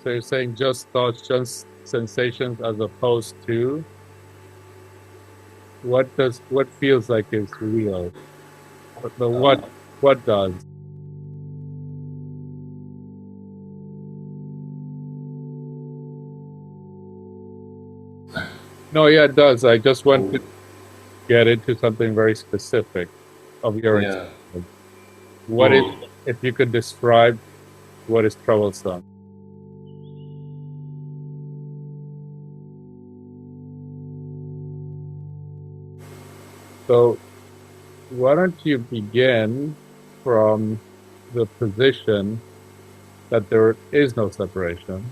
So you're saying just thoughts, just sensations, as opposed to what feels like is real, but what does? No, yeah, it does. I just want to get into something very specific of your Yeah. experience. What is, if you could describe what is troublesome? So why don't you begin from the position that there is no separation?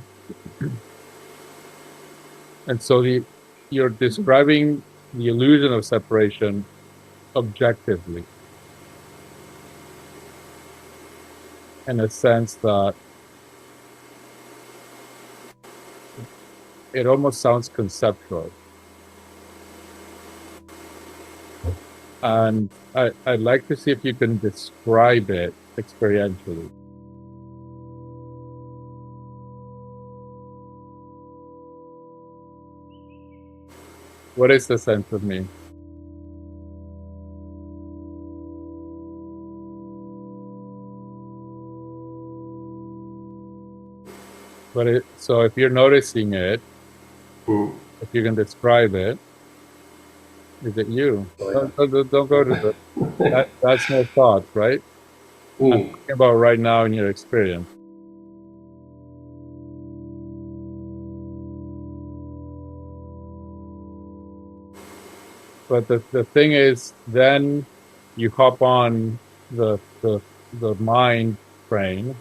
And so you're describing the illusion of separation objectively, in a sense that it almost sounds conceptual. And I'd like to see if you can describe it experientially. What is the sense of me? So if you're noticing it, if you can describe it, is it you? Don't go to that's no thought, right? I'm talking about right now in your experience. But the thing is, then you hop on the mind train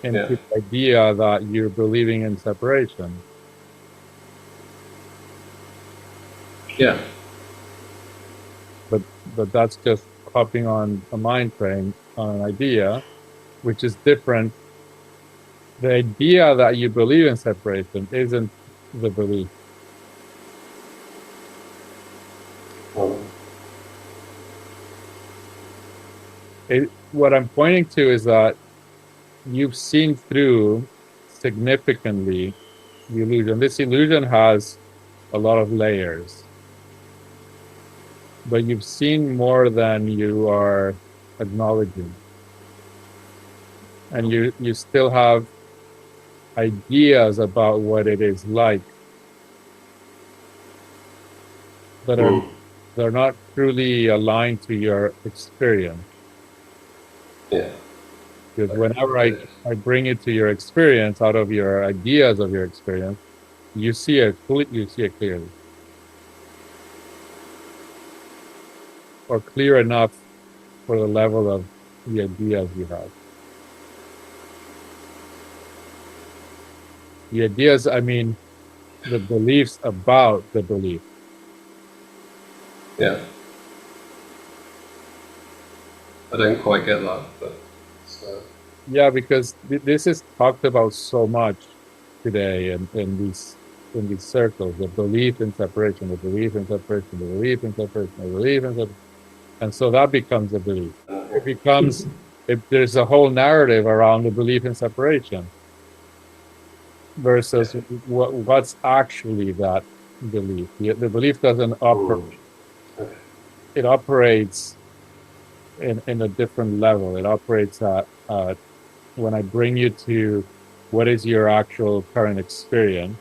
into the idea that you're believing in separation. Yeah. But that's just hopping on a mind train on an idea, which is different. The idea that you believe in separation isn't the belief. What I'm pointing to is that you've seen through significantly the illusion. This illusion has a lot of layers, but you've seen more than you are acknowledging. And you still have ideas about what it is like, but they're not truly aligned to your experience. Yeah. Because whenever I bring it to your experience out of your ideas of your experience, you see it clearly, or clear enough for the level of the ideas you have. The ideas, I mean, the beliefs about the belief. Yeah. I don't quite get that, but yeah, because this is talked about so much today, and in these circles, the belief in separation, the belief in separation, the belief in separation, the belief in separation, and so that becomes a belief. It becomes, if there's a whole narrative around the belief in separation versus what's actually that belief. The belief doesn't operate. It operates in a different level. It operates at when I bring you to what is your actual current experience,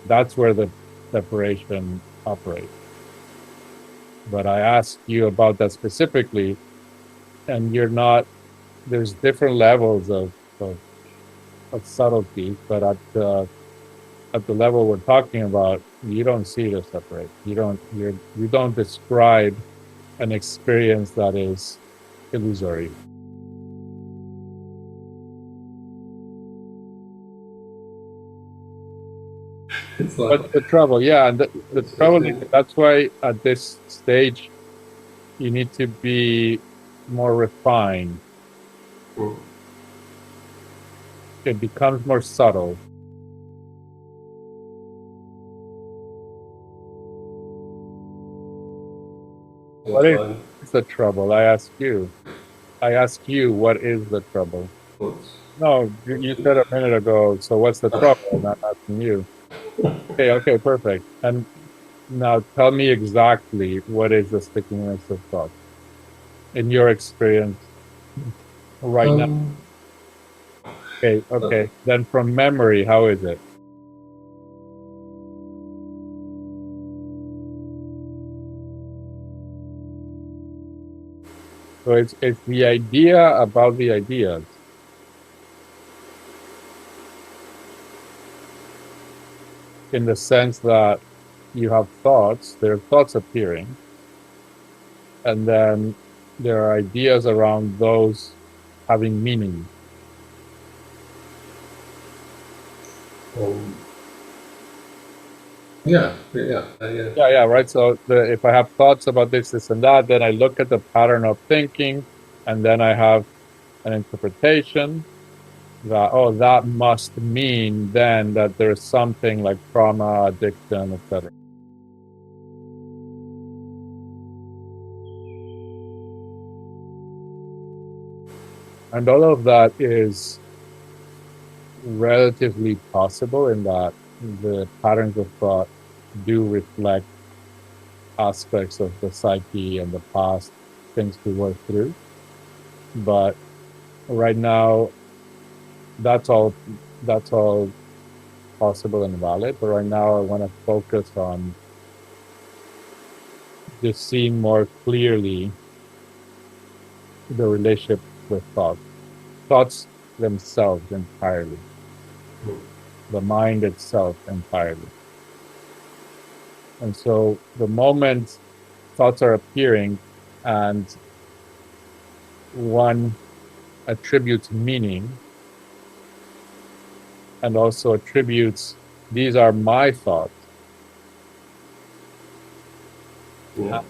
that's where the separation operates. But I ask you about that specifically, and you're not, there's different levels of subtlety, but at the level we're talking about, you don't see the separate. You don't describe an experience that is illusory. What's the trouble? Yeah, and the trouble is, that's why at this stage you need to be more refined. It becomes more subtle. What is the trouble? I ask you. What is the trouble? No, you said a minute ago, so what's the trouble? I'm not asking you. Okay, perfect. And now tell me exactly what is the stickiness of thought in your experience right now. Um, Okay. Then from memory, how is it? So it's the idea about the ideas in the sense that you have thoughts, there are thoughts appearing, and then there are ideas around those having meaning. um, yeah, yeah, yeah. Yeah, right. So if I have thoughts about this, and that, then I look at the pattern of thinking, and then I have an interpretation that, oh, that must mean then that there's something like trauma, addiction, etc. And all of that is relatively possible in that the patterns of thought do reflect aspects of the psyche and the past, things to work through. But right now, that's all possible and valid. But right now, I want to focus on just seeing more clearly the relationship with thoughts themselves entirely, the mind itself entirely. And so the moment thoughts are appearing and one attributes meaning and also attributes, these are my thoughts, Yeah.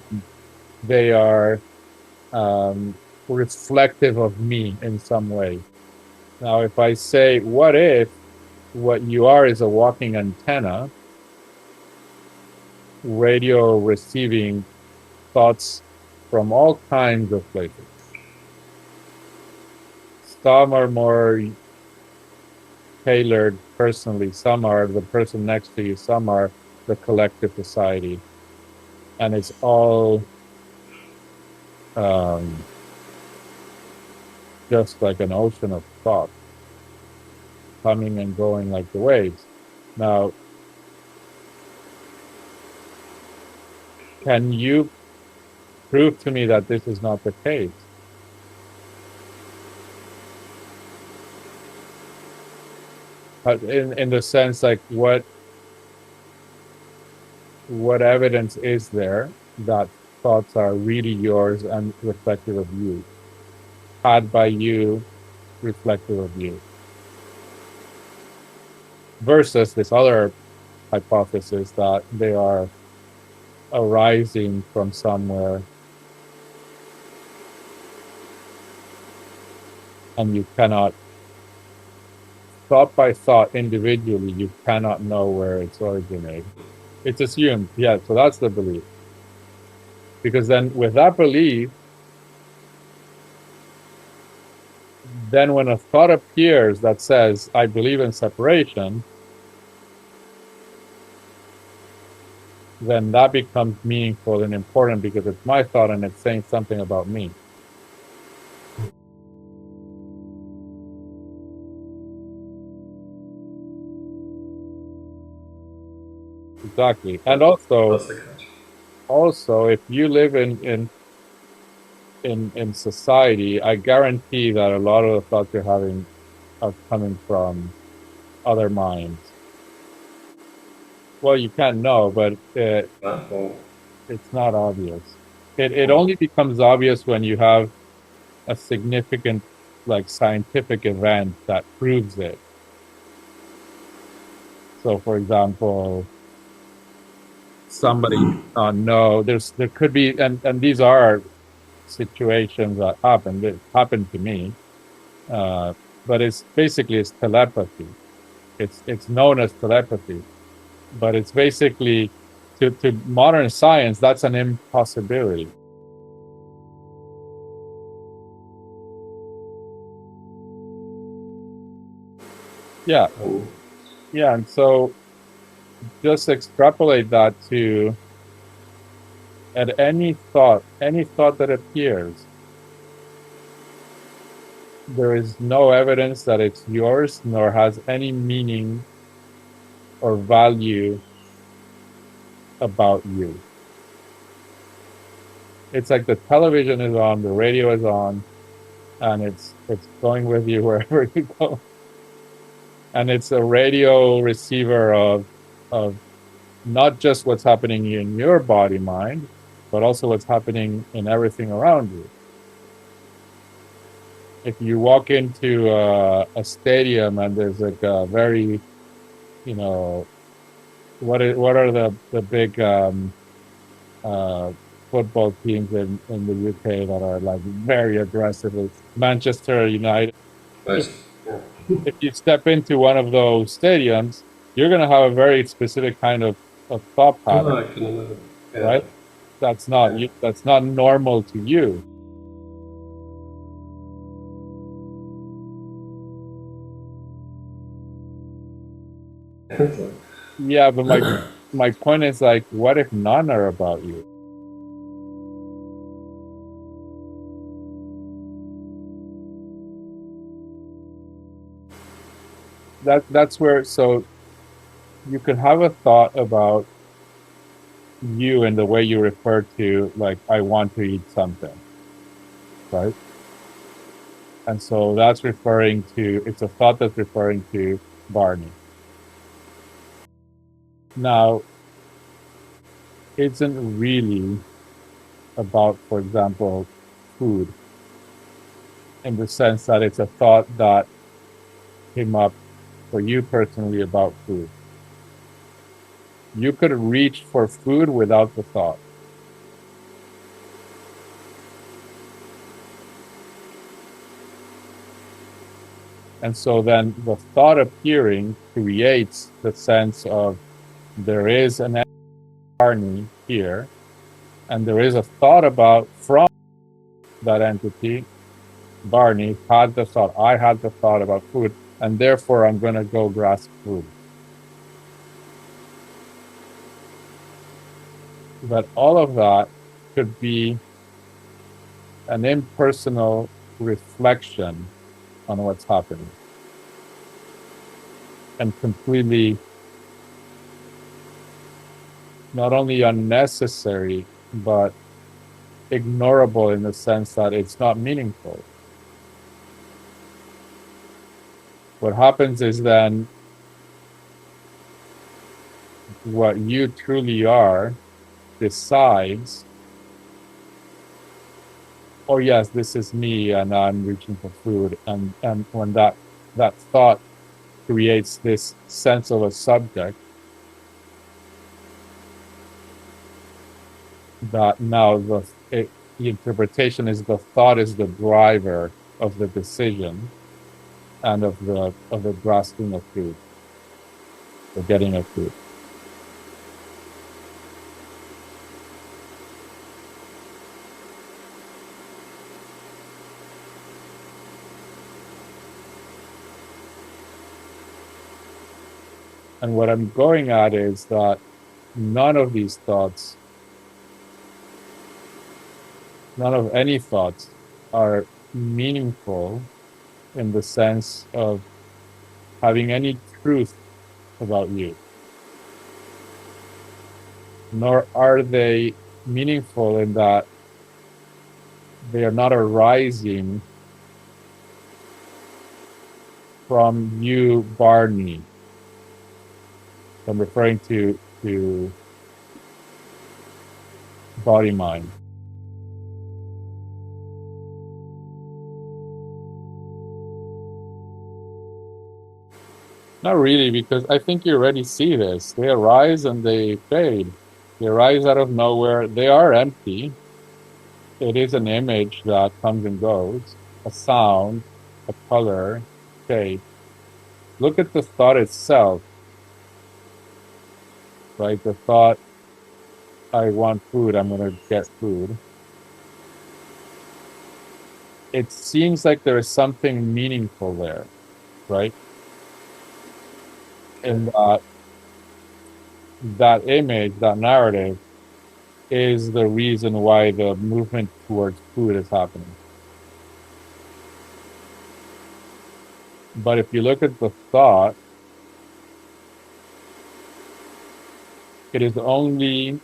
they are reflective of me in some way. Now, if I say, what if what you are is a walking antenna, radio receiving thoughts from all kinds of places? Some are more tailored personally, some are the person next to you, some are the collective society. And it's all just like an ocean of thought coming and going like the waves. Now, can you prove to me that this is not the case? But in the sense, like what evidence is there that thoughts are really yours and reflective of you, had by you, reflective of you, versus this other hypothesis that they are arising from somewhere and you cannot, thought by thought individually, you cannot know where it's originated. It's assumed, yeah, so that's the belief. Because then with that belief, then when a thought appears that says, I believe in separation, then that becomes meaningful and important because it's my thought and it's saying something about me. Exactly. And That's the catch. also if you live in society, I guarantee that a lot of the thoughts you're having are coming from other minds. Well, you can't know, but it's not obvious. It only becomes obvious when you have a significant, like, scientific event that proves it. So, for example, somebody know there could be, and these are situations that happen. It happened to me, but it's telepathy. It's known as telepathy, but it's basically to modern science that's an impossibility. Yeah. Yeah. And so just extrapolate that to at any thought that appears, there is no evidence that it's yours nor has any meaning or value about you. It's like the television is on, the radio is on, and it's going with you wherever you go. And it's a radio receiver of not just what's happening in your body mind, but also what's happening in everything around you. If you walk into a stadium and there's like a very, you know, what are the big uh, football teams in the UK that are like very aggressive? It's Manchester United. If, Yeah. if you step into one of those stadiums, you're going to have a very specific kind of thought pattern, I can imagine. Yeah. right? That's not Yeah. that's not normal to you. Yeah, but my point is like, what if none are about you? That's where, so you could have a thought about you and the way you refer to, like, I want to eat something, right? And so that's referring to, it's a thought that's referring to Barney. Now, it isn't really about, for example, food, in the sense that it's a thought that came up for you personally about food. You could reach for food without the thought. And so then the thought appearing creates the sense of there is an Barney here, and there is a thought about from that entity. Barney had the thought, I had the thought about food, and therefore I'm going to go grasp food. But all of that could be an impersonal reflection on what's happening, and completely not only unnecessary, but ignorable in the sense that it's not meaningful. What happens is then what you truly are decides, oh yes, this is me and I'm reaching for food. And when that thought creates this sense of a subject, that now the interpretation is the thought is the driver of the decision and of the grasping of food, the getting of food. And what I'm going at is that none of these thoughts, none of any thoughts are meaningful in the sense of having any truth about you, nor are they meaningful in that they are not arising from you, Barney. I'm referring to body mind. Not really, because I think you already see this. They arise and they fade. They arise out of nowhere. They are empty. It is an image that comes and goes, a sound, a color, shape. Look at the thought itself, right? The thought, I want food, I'm going to get food. It seems like there is something meaningful there, right? in that image, that narrative, is the reason why the movement towards food is happening. But if you look at the thought, it is only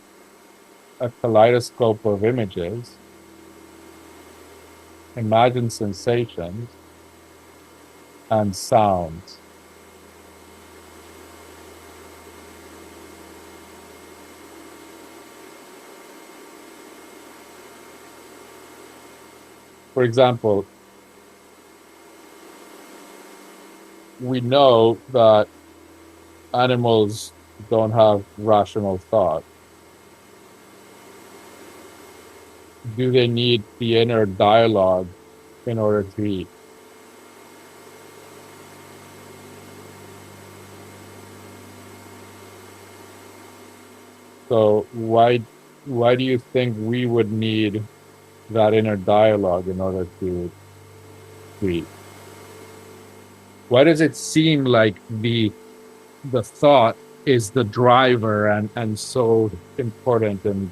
a kaleidoscope of images, imagined sensations, and sounds. For example, we know that animals don't have rational thought. Do they need the inner dialogue in order to eat? So why do you think we would need that inner dialogue in order to eat? Why does it seem like the thought is the driver and so important? And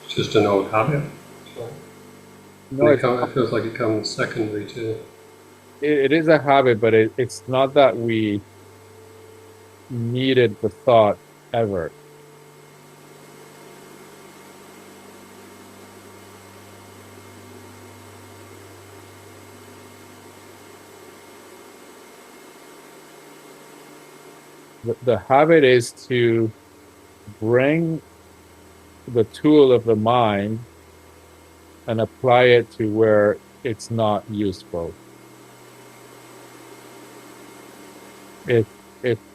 Just an old habit. no, It feels like it comes secondary to. it is a habit, but it's not that we needed the thought ever. The habit is to bring the tool of the mind and apply it to where it's not useful. If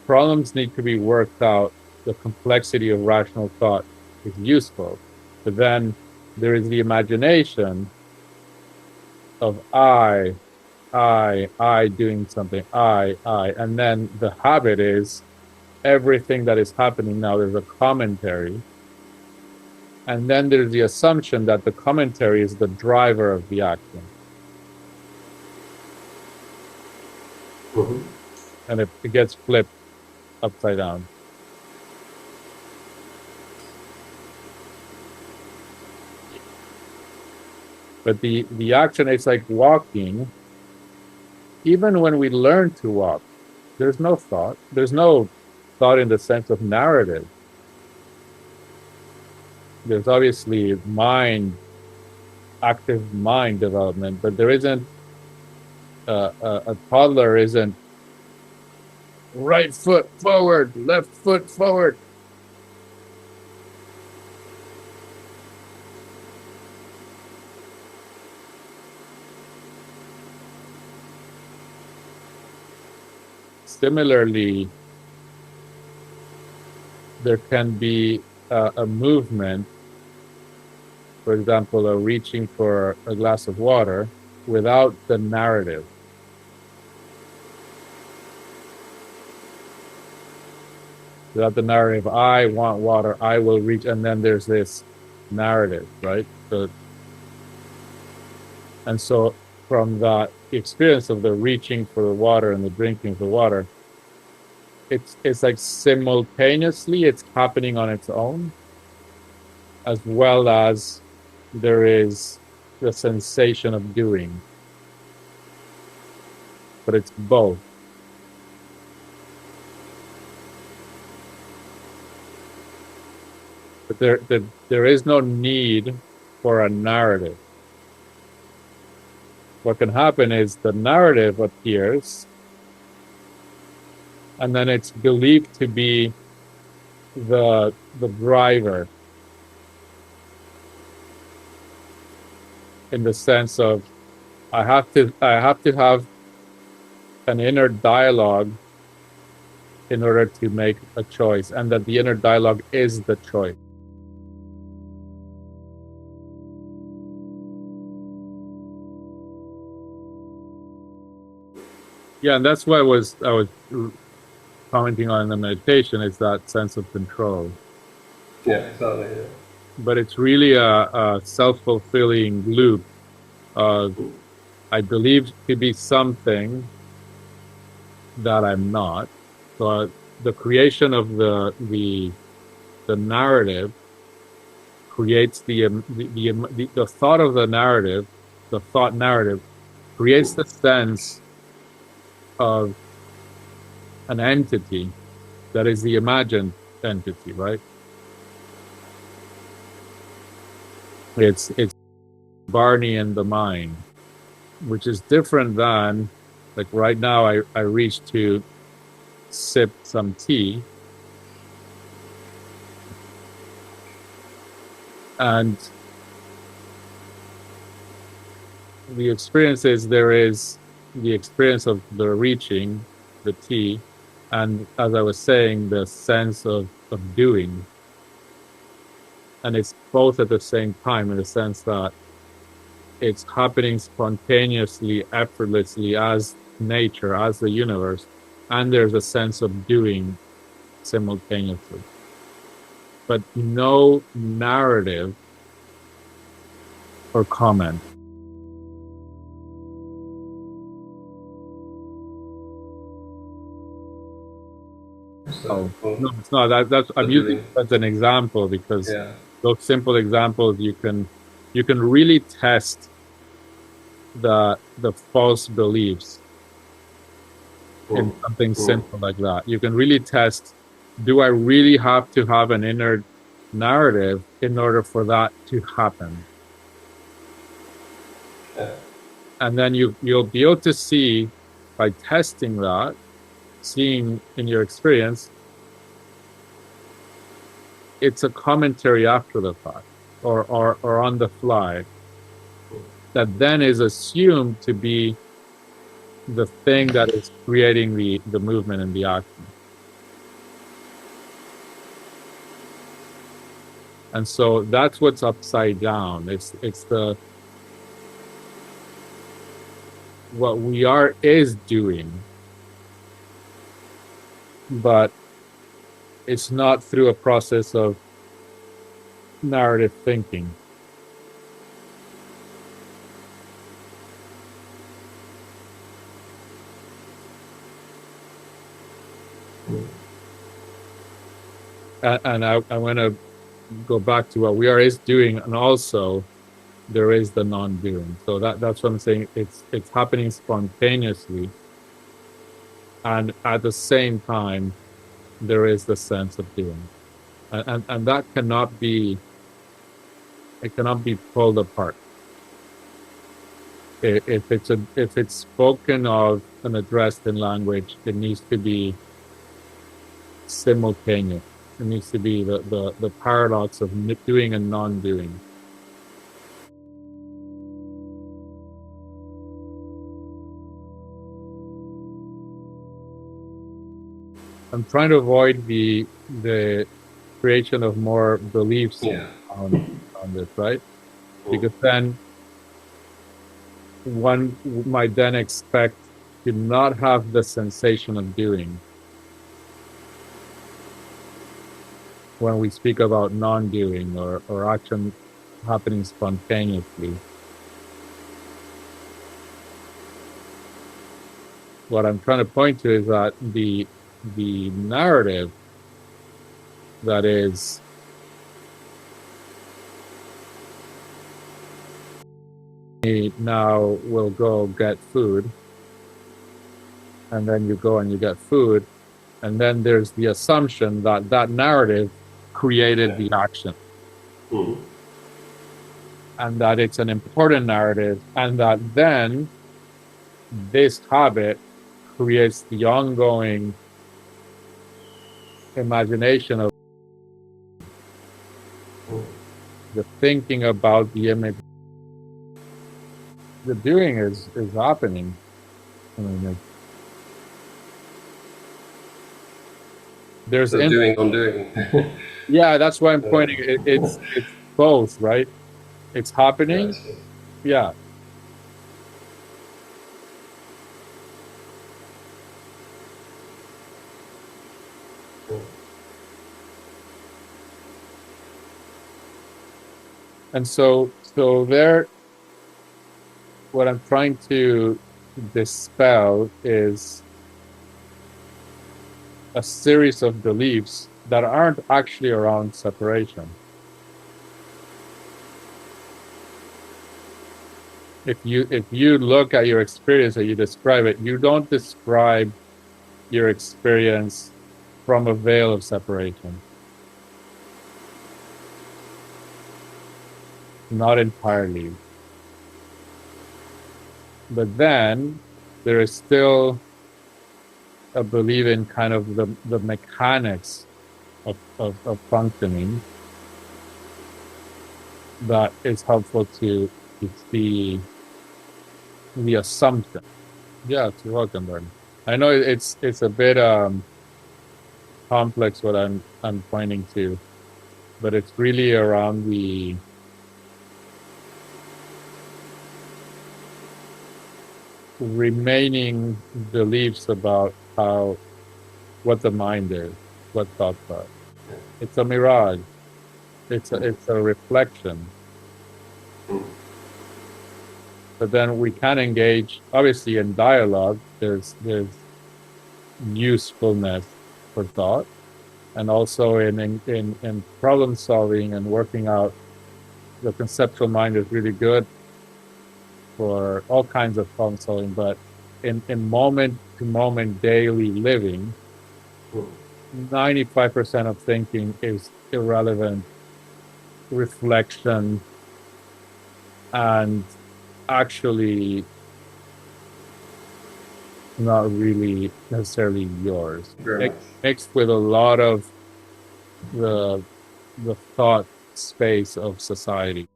problems need to be worked out, the complexity of rational thought is useful. But then there is the imagination of I doing something, I, and then the habit is everything that is happening now, there's a commentary. And then there's the assumption that the commentary is the driver of the action. Mm-hmm. And it gets flipped upside down. But the action is like walking. Even when we learn to walk, there's no thought. There's no thought in the sense of narrative. There's obviously active mind development, but there isn't a toddler isn't right foot forward, left foot forward. Similarly, there can be a movement, for example, a reaching for a glass of water without the narrative. Without the narrative, I want water, I will reach, and then there's this narrative, right? And so from that experience of the reaching for the water and the drinking of the water, it's like simultaneously it's happening on its own, as well as there is the sensation of doing. But it's both. But there is no need for a narrative. What can happen is the narrative appears, and then it's believed to be the driver, in the sense of I have to have an inner dialogue in order to make a choice, and that the inner dialogue is the choice. Yeah, and that's what I was commenting on in the meditation, is that sense of control. Yeah, exactly. Yeah. but it's really a self-fulfilling loop of I believe to be something that I'm not. So the creation of the narrative creates the thought of the narrative, the thought narrative creates the sense of an entity that is the imagined entity, right? It's Barney in the mind, which is different than like right now I reached to sip some tea and the experience is there is the experience of the reaching the tea, and as I was saying, the sense of doing, and it's both at the same time in the sense that it's happening spontaneously, effortlessly as nature, as the universe, and there's a sense of doing simultaneously, but no narrative or comment. Oh no, it's not. That's I'm using it as an example because those simple examples you can really test the false beliefs in something simple like that. You can really test, do I really have to have an inner narrative in order for that to happen? And then you'll be able to see by testing that, seeing in your experience, it's a commentary after the fact or on the fly that then is assumed to be the thing that is creating the movement and the action. And so that's what's upside down. It's the what we are is doing, but it's not through a process of narrative thinking. And I want to go back to what we are is doing, and also there is the non-doing. So that's what I'm saying. It's happening spontaneously, and at the same time, there is the sense of doing, and that cannot be, it cannot be pulled apart. If it's spoken of and addressed in language, it needs to be simultaneous. It needs to be the paradox of doing and non-doing. I'm trying to avoid the creation of more beliefs on this, right? Because then one might then expect to not have the sensation of doing when we speak about non-doing or action happening spontaneously. What I'm trying to point to is that the narrative that is now we'll go get food, and then you go and you get food, and then there's the assumption that that narrative created the action, and that it's an important narrative, and that then this habit creates the ongoing imagination of the thinking about the image. The doing is happening. I mean, there's so doing on doing. Yeah, that's why I'm pointing. It's both, right? It's happening. Yeah. And so there, what I'm trying to dispel is a series of beliefs that aren't actually around separation. If you look at your experience and you describe it, you don't describe your experience from a veil of separation. Not entirely. But then there is still a belief in kind of the mechanics of functioning that is helpful to see the assumption. Yeah, you're welcome, Bernie. I know it's a bit complex what I'm pointing to, but it's really around the remaining beliefs about what the mind is, what thoughts are. It's a mirage. It's a reflection. But then we can engage, obviously, in dialogue. There's usefulness for thought, and also in problem solving and working out. The conceptual mind is really good for all kinds of problem solving, but in moment to moment daily living, 95% of thinking is irrelevant reflection and actually not really necessarily yours. Mixed with a lot of the thought space of society.